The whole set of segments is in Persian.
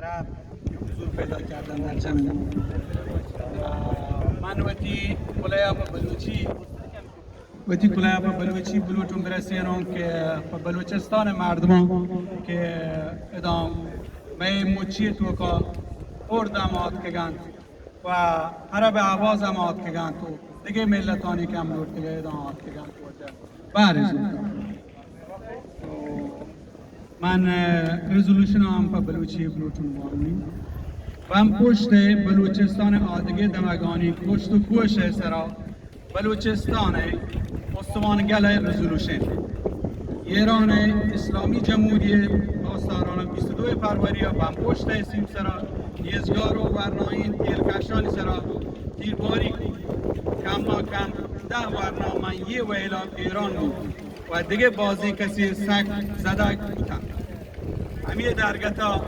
طرف حضور پیدا کردن در جمع. من وقتی کلاه بلوچی بلوتون برسیانم که بلوچستان مردمان که ادام می موچی تو که ارد اماد کگند و عرب عواز اماد کگند تو دیگه ملتانی که امروز دیگه ادام آماد کگند بارزو من رزولوشن هم پا بلوچی بلوتون بارمی و هم پشت بلوچستان آدگه دمگانی پشت و کوش سرا بلوچستان استوانگل رزولوشن ایران اسلامی جمهوری آستاران 22 فروری و هم پشت سیم سرا یزگار و ورناین تیلکشان سرا تیرباری کم ناکم 10 ورنا من یه ویلا ایران بود و دیگه بازی کسی سک زده بودن همیه درگتا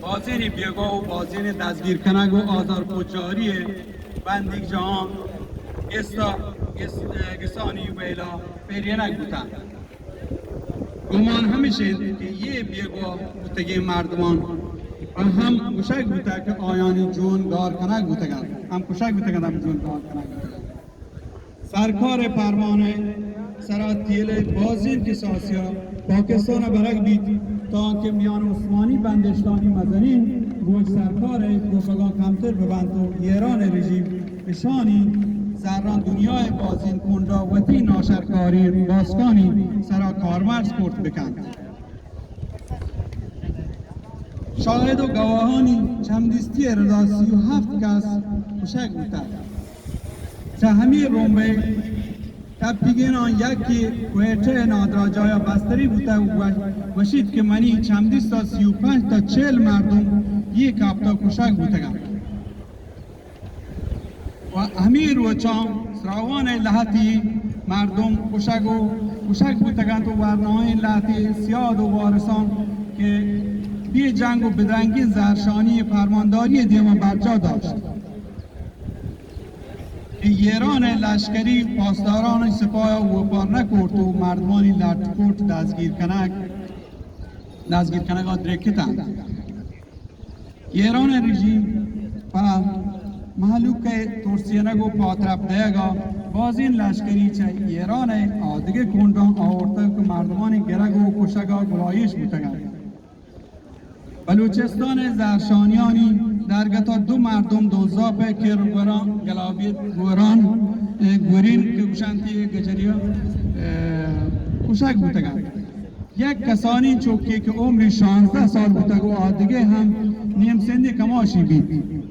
بازی بیگاه و بازی دستگیر کنگ و آزار پوچاری بندیگ جهان گسانی ویلا پیرینک بودن گمان همیشه که یه بیگاه بودگی مردمان و هم کشک بوده که آیانی جون گار کنگ بوده هم کشک بوده که هم جون گار کنگ بوده سرکار پروانه سراتیل بازین که ساسیا پاکستان برک بید تا که میان عثمانی بندشتانی مزنین گوش سرکار گوشگان کمتر ببند و ایران رژیم بشانی زران دنیای بازین کنجاوتی ناشرکاری باسکانی سرا کارمرز کرد بکند شاهد و گواهانی چمدیستی رضا 37 کس کشک بودند چه همی رومبه تبتیگین آن یکی کویته نادراجایا بستری بوده و وشید که منی چمدیست تا 35 تا 40 مردم یک هفته کشک بوده و همی روچان سراوان لحتی مردم کشک بودند و ورنهای لحتی سیاد و وارسان که بی جنگ و بدرنگی زرشانی فرمانداری دیما برجا داشت که ایران لشکری پاسداران سپاه وپار نکرد و مردمانی لرتکورت دستگیر کنگ درکتند ایران رژیم و محلوک ترسینگ و پاترپ دیگا باز این لشکری چه ایران آدگه کندان آورده که مردمانی گرگ و کشگا گلایش بودند بلوچستان زرشانیانی درگتا 2 مردم دوزاپ کرگوران گلابیت گورین که گوشنتی گجریا کشک بودند یک کسانی چوکی که عمری 16 سال بودند و آدگه هم نیم سندی کماشی بید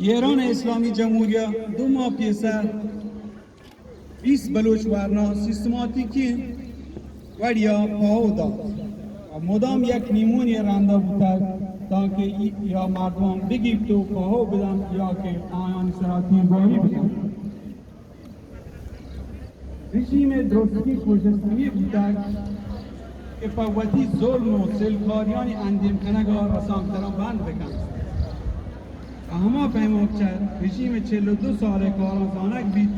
ایران اسلامی جمهوری 2 ماه پیسر 20 بلوچ ورنا سیستماتیکی وریا پاو داد و مدام یک نیمونی رنده بوده تا که یا مردمان بگیفت و پاو بدن یا که آیان سرا تیرباری بدن رژیم درستی خوشستمی بوده که فوتی ظلم و سلکاریانی اندیم کنگا رسانگتران بند بکن همه فهموک چه رژیم 42 ساله کارانزانک بید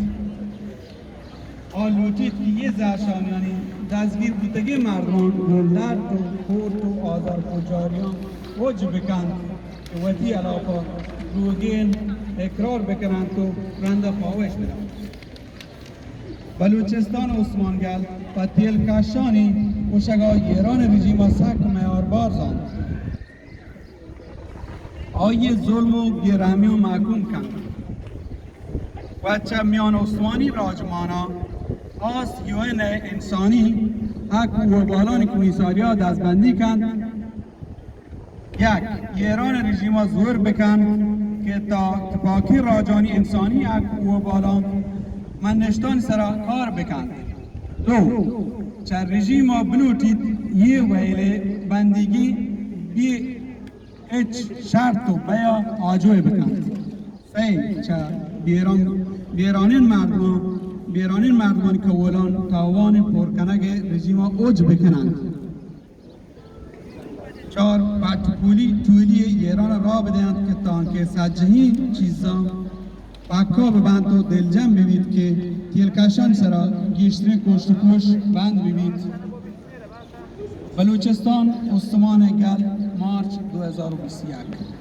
آلوچید که یه زرشانیانی دستگیر بودگی مردمان گلدرد و خورد و آزار پجاریان وجه بکند که وطی علاقه روگین اقرار بکنند و رنده پاوش بدند بلوچستان عثمانگل و تیلکشانی وشگاه ایران رژیم سک میاربار زاند آیه ظلم و بیرحمی و محکوم کن و چه میان عثمانی راجمانا آس یون انسانی حق و بالان کمیساریا دستبندی کن یک ایران رژیم زور بکن که تا تپاکی راجانی انسانی حق و بالان منشتان سرا کار بکن 2 چه رژیم بلوٹید یه ویل بندگی بی هیچ شرط و بیا آجوی بکند 3 چه بیرانین مردمان کولان تاوان پرکنگ رژیم اوج بکنند 4 پرتکولی تولی ایران را بدهند که تا که سجهی چیزا پاکا ببند و دلجم ببید که تیلکشان سرا گیشترین کشت و کش بند ببید. بلوچستان استمان گل مارچ 2021